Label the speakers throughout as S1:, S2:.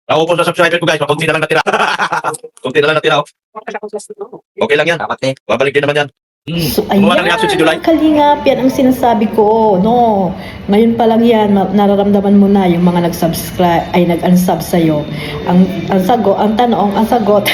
S1: Naubos na subscriber ko guys, konti na lang natira. Konti na lang natira. Oh. Okay lang yan.
S2: Dapat eh.
S1: Babalik din naman yan.
S3: So
S1: Gumawa ng reaction si July.
S3: ayan, kalingap, yan ang sinasabi ko, no. Ngayon pa lang yan, nararamdaman mo na yung mga nag-subscribe, ay nag-unsub sa'yo. Ang sagot,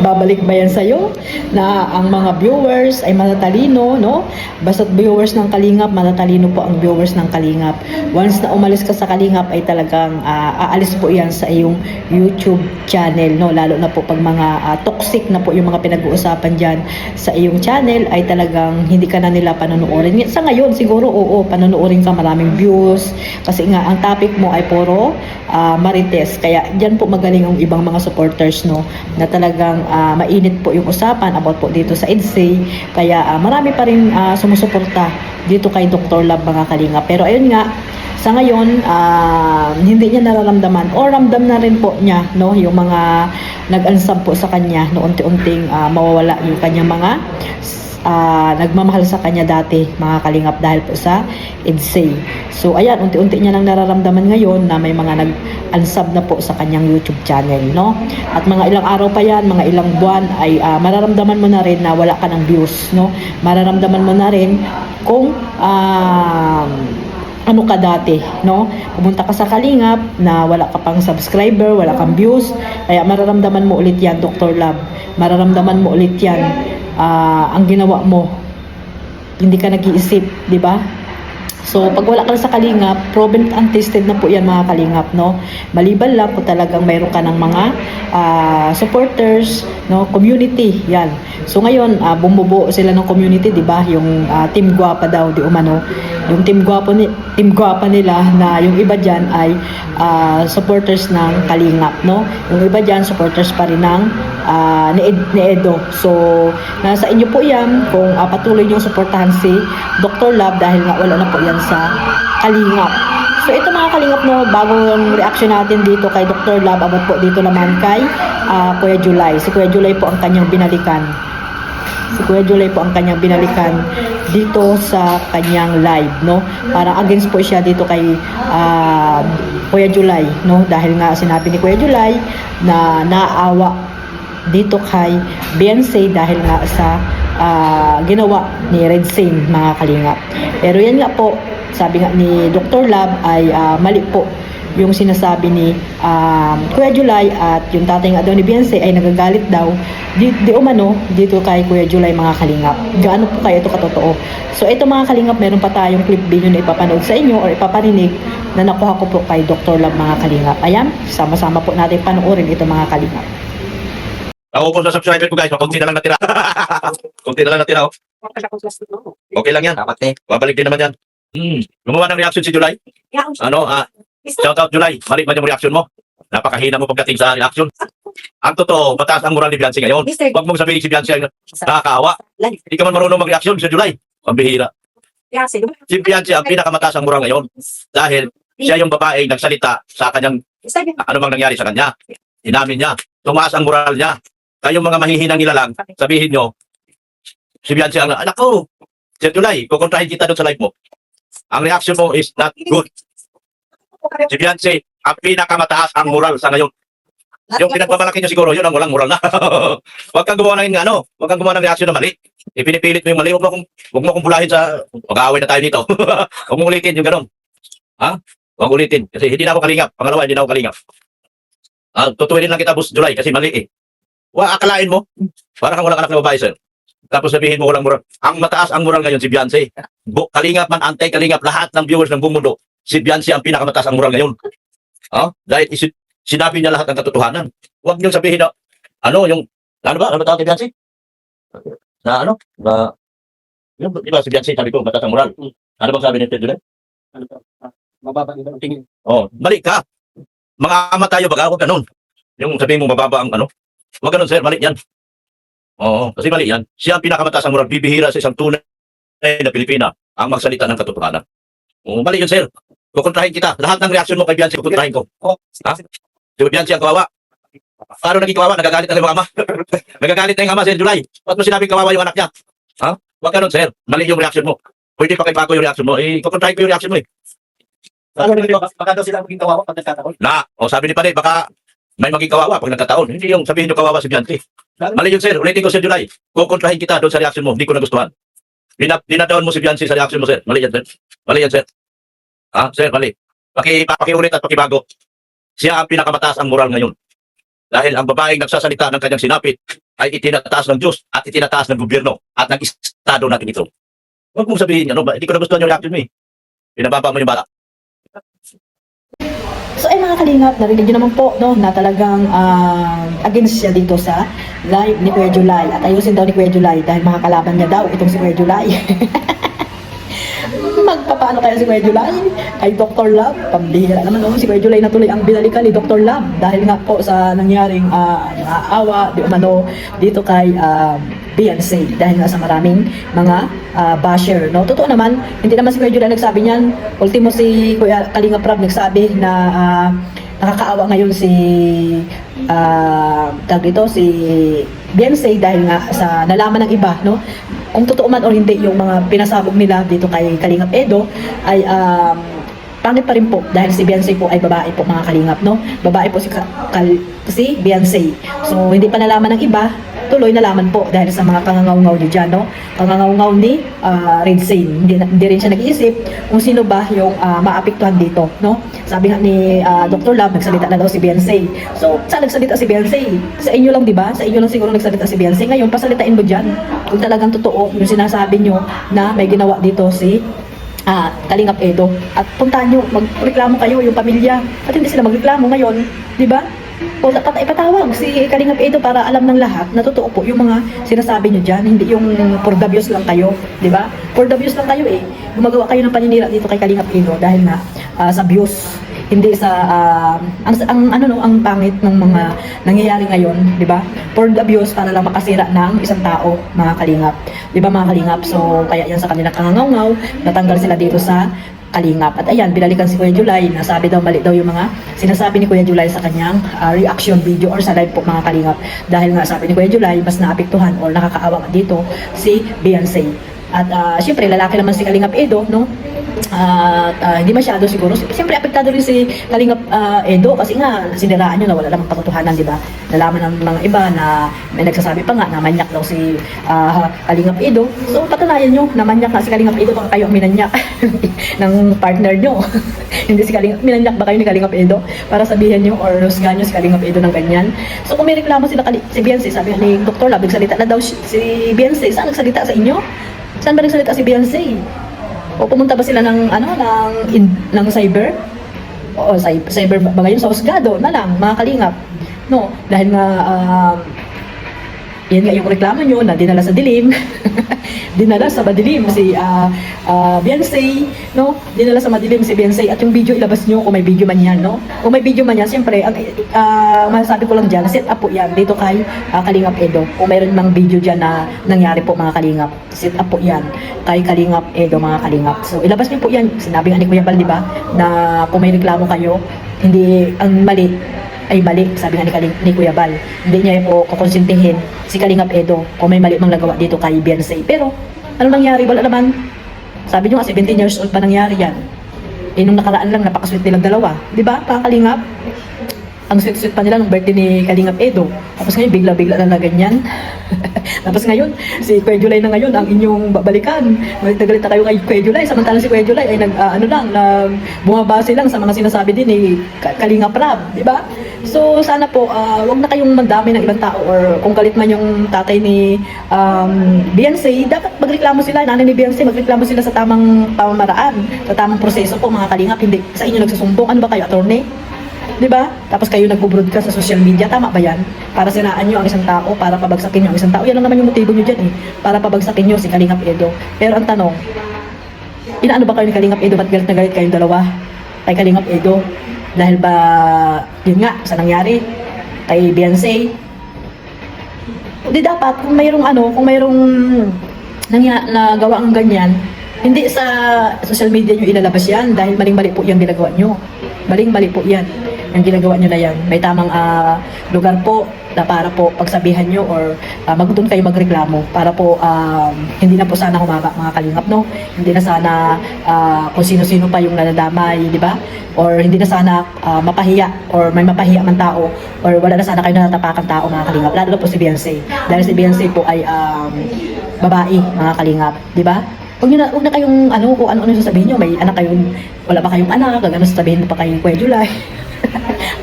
S3: babalik ba yan sa'yo? Na ang mga viewers ay matatalino, no? Basta't viewers ng kalingap, matatalino po ang viewers ng kalingap. Once na umalis ka sa kalingap, ay talagang aalis po yan sa iyong YouTube channel, no? Lalo na po pag mga toxic na po yung mga pinag-uusapan dyan sa iyong channel, ay talagang hindi ka na nila panonoodin. Sa ngayon, siguro, oo, panonoodin ka, maraming views. Kasi nga, ang topic mo ay puro marites. Kaya dyan po magaling ang ibang mga supporters, no? Na talagang mainit po yung usapan about po dito sa EDSA. Kaya marami pa rin sumusuporta dito kay Dr. Love, mga kalinga. Pero ayun nga, sa ngayon, hindi niya nararamdaman o ramdam na rin po niya, no, yung mga nag-unsub po sa kanya, no, unti-unting mawawala yung kanyang mga nagmamahal sa kanya dati, mga kalingap, dahil po sa EDSA. So ayan, unti-unti niya nang nararamdaman ngayon na may mga nag-unsub na po sa kanyang YouTube channel, no? At mga ilang araw pa yan, mga ilang buwan, ay mararamdaman mo na rin na wala ka ng views, no? Mararamdaman mo na rin kung ano ka dati, no? Pumunta ka sa kalingap na wala ka pang subscriber, wala kang views, kaya mararamdaman mo ulit yan, Dr. Love. Mararamdaman mo ulit yan, ang ginawa mo. Hindi ka nag-iisip, di ba? So, pag wala ka sa kalingap, proven and tested na po yan, mga kalingap, no? Maliban lang po talagang mayroon ka ng mga supporters, no? Community, yan. So, ngayon, bumubuo sila ng community, di ba? Yung Team Guapa daw, di umano. Yung Team Guapa nila, na yung iba dyan ay supporters ng kalingap, no? Yung iba dyan, supporters pa rin ng ni Edo. So, nasa inyo po yan kung patuloy niyong suportahan si Dr. Love, dahil nga wala na po yan sa kalingap. So ito, mga kalingap, no, bagong reaction natin dito kay Dr. Love about po dito naman kay Kuya July. Si Kuya July po ang kanyang binalikan. Dito sa kanyang live, no? Parang against po siya dito kay Kuya July, no? Dahil nga sinabi ni Kuya July na naawa dito kay Beyonce dahil nga sa ginawa ni Red Sane, mga kalingap. Pero yan nga po, sabi nga ni Dr. Love ay mali po yung sinasabi ni Kuya July, at yung tatay nga daw ni Beyonce ay nagagalit daw di umano dito kay Kuya July, mga kalingap. Gaano po kayo ito katotoo? So ito, mga kalingap, meron pa tayong clip video na ipapanood sa inyo or ipaparinig na nakuha ko po kay Dr. Love, mga kalingap. Ayan, sama-sama po natin panoorin ito, mga kalingap.
S1: Naubos na subscriber ko guys, konti na lang natira. Konti na lang natira. Oh. Okay lang yan.
S2: Dapat eh.
S1: Babalik din naman yan. Gumawa ng reaction si July. Ano, shout out July. Mali man yung reaction mo. Napakahina mo pagdating sa reaction. Ang totoo, mataas ang moral ni Beyonce ngayon. Huwag mong sabihin si Beyonce ay nakakaawa. Hindi ka man marunong mag-reaction sa July. Pambihira. Si Beyonce ang pinakamataas ang moral ngayon. Dahil siya yung babaeng nagsalita sa kanyang ano bang nangyari sa kanya. Inamin niya. Tumaas ang moral niya. Kayong mga mahihinang nilalang, sabihin nyo, si Beyonce ang, anak ko, Sir July, kukontrahin kita doon sa live mo. Ang reaction mo is not good. Si Beyonce, ang pinakamataas ang moral sa ngayon. Yung pinagmamalaki niya siguro, yun ang walang moral na. Huwag kang gumawa ng reaction na mali. Ipinipilit mo yung mali, huwag mo akong bulahin sa, mag-aaway na tayo dito. Huwag mo ulitin yung gano'n. Ha? Huwag ulitin, kasi hindi na ako kalingap. Pangalawa, hindi na ako kalingap. Tutuwinin lang kita, Boss July, kasi mali eh. Akalain mo, parang kang walang anak na babae, sir. Tapos sabihin mo walang moral. Ang mataas ang moral ngayon si Beyonce. Kalingap man, anti-kalingap, lahat ng viewers ng buong mundo, si Beyonce ang pinakamataas ang moral ngayon. Dahil sinabi niya lahat ng katotohanan. Huwag niyong sabihin na, ano ba tawag kay Beyonce? Na ano? Di ba si Beyonce, sabi ko, mataas ang moral. Ano bang sabi ni Ted July?
S2: Mababa ang tingin.
S1: Mali ka. Mga ama tayo baga, huwag ganun. Yung sabihin mo mababa ang ano. Huwag ganun, sir, mali yan. Oo, kasi mali yan. Siya ang pinakamataas ang moral. Bibihira sa isang tunay na Pilipina ang magsalita ng katotohanan. Mali yun, sir. Kukontrahin kita. Lahat ng reaction mo kay Beyonce, kukontrahin ko. Si Beyonce ang kawawa. Paano naging kawawa? Nagagalit na yung mga ama. Nagagalit na yung ama, Sir July. Ba't mo sinabing kawawa yung anak niya? Huwag ganun, sir. Mali yung reaction mo. Pwede pa kay bago yung reaction mo. Kukontrahin ko yung reaction mo eh.
S2: Baka daw sila maging kawawa pag nagkataon.
S1: Sabi ni Panay, baka may maging kawawa pag nagkataon. Hindi yung sabihin nyo kawawa si Bianchi. Mali yun, sir. Ulitin ko, Sir July. Kukontrahin kita doon sa reaction mo. Hindi ko nagustuhan. Dinadaon mo si Bianchi sa reaction mo, sir. Mali yan, sir. Mali yan, sir. Sir, mali. Pakiulit at pakibago. Siya ang pinakamataas ang moral ngayon. Dahil ang babaeng nagsasalita ng kanyang sinapit ay itinataas ng Diyos at itinataas ng gobyerno at ng estado natin ito. Huwag mong sabihin, hindi ko nagustuhan yung reaction mo eh. Pinababa mo yung bata.
S3: So ay mga kalingap, narinig nyo naman po no, na talagang against siya dito sa live ni Kuya July. At ayusin daw ni Kuya July dahil mga kalaban niya daw itong si Kuya July. Magpapaano kaya si Kuya July? Kay Dr. Love, pambihira naman no, si Kuya July na tuloy ang binalikan ni Dr. Love dahil nga po sa nangyaring awa di umano dito kay Beyonce dahil nga sa maraming mga basher no. Totoo naman, hindi naman si Kuya July nagsabi niyan. Ultimo si Kuya Kalinga Prab nagsabi na nakakaawa ngayon si si Beyonce dahil nga sa nalaman ng iba no, kung totoo man o hindi yung mga pinasabog nila dito kay Kalingap Edo ay pangit pa rin po dahil si Beyonce po ay babae po mga kalingap no, babae po si Beyonce. So hindi pa nalaman ng iba, tuloy nalaman po dahil sa mga kangangaw-ngaw ni dyan, no? Kangangaw-ngaw ni Red Sane. Hindi rin siya nag-iisip kung sino ba yung maapektuhan dito, no? Sabi nga ni Dr. Love, nagsalita na daw si Beyonce. So, saan nagsalita si Beyonce? Sa inyo lang, di ba? Sa inyo lang siguro nagsalita si Beyonce. Ngayon, pasalitain mo dyan kung talagang totoo yung sinasabi nyo na may ginawa dito si Kalingap Edo. At puntahan nyo, magreklamo kayo, yung pamilya. At hindi sila magreklamo ngayon, di ba? O dapat ipatawag si Kalingap Edo para alam ng lahat na totoo po yung mga sinasabi nyo dyan, hindi yung for the views lang kayo, di ba? For the views lang kayo eh. Gumagawa kayo ng paninira dito kay Kalingap Edo dahil na sa views, hindi sa ang pangit ng mga nangyayari ngayon, di ba? For the views para lang makasira ng isang tao, mga kalingap. Di ba mga kalingap? So kaya yan sa kanilang kangangaw, natanggal sila dito sa Kalingap. At ayan, binalikan si Kuya July, nasabi daw mali daw yung mga sinasabi ni Kuya July sa kanyang reaction video or sa live po mga Kalingap. Dahil nga sabi ni Kuya July, mas naapektuhan or nakakaawa dito si Beyonce. At syempre, lalaki naman si Kalingap Edo, no? Hindi masyado siguro. Siyempre, apektado rin si Kalingap Edo kasi nga, siniraan nyo na wala namang katotohanan, di ba? Nalaman ng mga iba na may nagsasabi pa nga na manyak daw si Kalingap Edo. So, patunayan nyo na manyak nga si Kalingap Edo baka kayo ang minanyak ng partner nyo. Hindi si Kalingap, minanyak ba kayo ni Kalingap Edo para sabihin nyo or husgahan nyo si Kalingap Edo ng ganyan. So, kung may reklamo sila si Beyonce, sabi ni Dr. Love, nagsalita na daw si Beyonce. Saan nagsalita sa inyo? Saan ba nagsalita si Beyonce? O pumunta ba sila ng ng cyber? O cyber ba ngayon sa husgado na lang mga kalingap? No, dahil nga yan nga yung reklamo nyo na dinala sa dilim. Dinala sa madilim si Beyonce, no? Dinala sa madilim si Beyonce at yung video ilabas nyo kung may video man yan, no? Kung may video man yan, siyempre ang masasabi ko lang dyan, set up po yan dito kay Kalingap Edo. Kung mayroon mang video dyan na nangyari po mga kalingap, set up po yan kay Kalingap Edo mga kalingap. So ilabas nyo po yan, sinabi nga ni Kuya Bal, di ba, na kung may reklamo kayo, hindi ang mali ay mali, sabi nga ni Kuya Bal. Hindi niya po kukonsintihin si Kalingap Edo kung may mali mang nagawa dito kay Beyonce. Pero, ano nangyari? Wala naman. Sabi niyo nga, 17 years old pa nangyari yan. Eh, nung nakaraan lang, napakasweet nilang dalawa. Di ba, Kalingap? Ang sweet-sweet pa nila nung birthday ni Kalingap Edo. Tapos ngayon, bigla-bigla na ganyan. Tapos ngayon, si Kuya July na ngayon ang inyong babalikan. Galit na kayo kay Kuya July. Samantalang si Kuya July ay bumabase lang sa mga sinasabi din ni Kalingap Rab. Di ba? So, sana po, wag na kayong mandami ng ibang tao or kung galit man yung tatay ni Beyonce, dapat magreklamo sila, nanay ni Beyonce, magreklamo sila sa tamang pamamaraan, sa tamang proseso po mga kalingap, hindi sa inyo nagsusumbong. Ano ba kayo, attorney? Diba? Tapos kayo nagbo-broadcast sa social media, tama ba yan? Para sinaan nyo ang isang tao, para pabagsakin nyo ang isang tao. Yan lang naman yung motibo nyo dyan eh, para pabagsakin nyo si Kalingap Edo. Pero ang tanong, inaano ba kayo ni Kalingap Edo? Ba't galit na galit kayong dalawa kay Kalingap Edo? Dahil ba, yun nga, sa nangyari kay Beyonce? Hindi dapat, kung mayroong nagawa ang ganyan, hindi sa social media nyo ilalabas yan dahil maling-mali po yung ginagawa nyo. Maling-mali po yan. yung ginagawa nyo na yan. May tamang lugar po na para po pagsabihan nyo or doon kayo magreklamo para po hindi na po sana humaba mga kalingap, no? Hindi na sana kung sino-sino pa yung nadadamay, di ba? Or hindi na sana mapahiya or may mapahiya man tao or wala na sana kayo natatapakan tao mga kalingap. Lalo na po si Beyonce. Dahil si Beyonce po ay babae mga kalingap, di ba? Huwag na kayong kung ano-ano sasabihin nyo, may anak kayo, wala pa kayong anak, gagano sasabihin pa kayo Kuya July.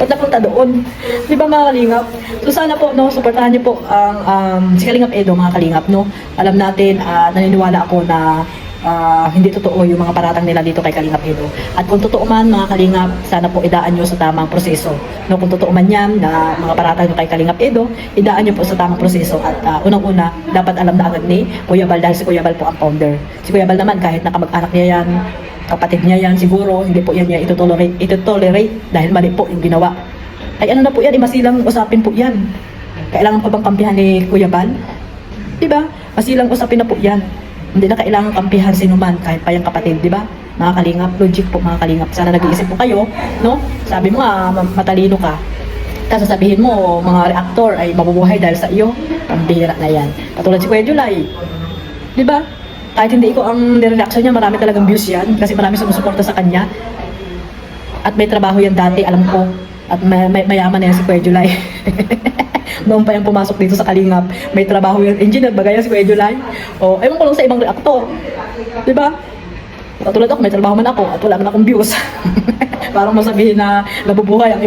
S3: Ba't napunta doon? Di ba mga kalingap? So sana po, no, supportahan niyo po ang si Kalingap Edo mga kalingap, no? Alam natin, naniniwala ako na hindi totoo yung mga paratang nila dito kay Kalingap Edo. At kung totoo man mga kalingap, sana po idaan nyo sa tamang proseso. No, kung totoo man yan na mga paratang nyo kay Kalingap Edo, idaan nyo po sa tamang proseso. At unang-una, dapat alam na agad ni Kuya Bal dahil si Kuya Bal po ang founder. Si Kuya Bal naman, kahit nakamag-anak niya yan, kapatid niya yan, siguro hindi po yan niya itotolerate dahil mali po yung ginawa. Ay ano na po yan, masilang usapin po yan. Kailangan pa bang kampihan ni Kuya Bal? Diba? Masilang usapin na po yan. Hindi na kailangan kampihan sino man, kahit pa yung kapatid, di ba? Mga kalingap, logic po mga kalingap. Sana nag-iisip po kayo, no? Sabi mo matalino ka. Tapos sabihin mo, mga reactor ay mabubuhay dahil sa iyo. Pambihira na yan. Katulad si Kuya July. Di ba? Kahit hindi ko ang nireaction niya, marami talagang views yan. Kasi marami sumusuporta sa kanya. At may trabaho yan dati, alam ko. At mayaman na yan si Kuya July. Noong pa yung pumasok dito sa Kalingap, may trabaho yung engineer, bagay si Kuya July. O, ewan ko lang sa ibang reactor. Diba? Katulad ako, may trabaho man ako at wala man akong views. Parang masabihin na nabubuhay ang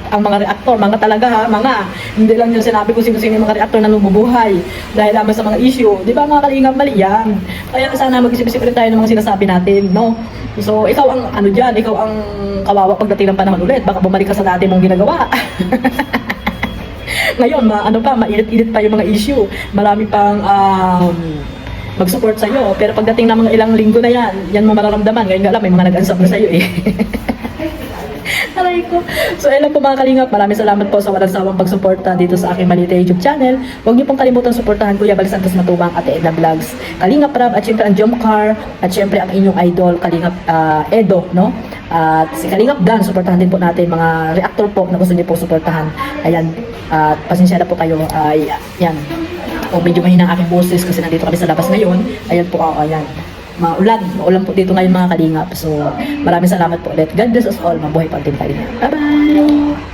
S3: ang mga reactor, mga talaga ha, mga. Hindi lang yung sinabi ko sino-sino yung mga reactor na lumubuhay dahil naman sa mga issue. Di ba mga Kalingap, mali yan. Kaya sana mag-isip-isip rin tayo ng mga sinasabi natin, no? So, ikaw ang ano dyan, ikaw ang kawawa pagdating ng panahon ulit. Baka bumalik ka sa dati mong ginagawa. Ngayon, mainit-init pa yung mga issue. Marami pang mag-support sa'yo. Pero pagdating ng mga ilang linggo na yan mo mararamdaman. Ngayon nga lang, may mga nag-unsub na sa'yo eh. Aray ko. So, ayun po mga kalingap. Maraming salamat po sa walang sawang pagsuporta dito sa aking maliit na YouTube channel. Huwag niyo pong kalimutan suportahan Kuya Bal Santos Matubang at Edna Vlogs, Kalingap Rab, at syempre ang Jomcar, at syempre ang inyong idol, Kalingap Edo, no? At si Kalingap Dan, suportahan din po natin mga reactor po na gusto niyo po suportahan. Ayan, at pasensya na po kayo. Yan. O medyo mahina ang aking boses kasi nandito kami sa labas ngayon. Ayan po, ayan. Maulan po dito ngayon mga kalingap. So, maraming salamat po ulit. God bless us all. Mabuhay pa din Kalingap. Bye-bye!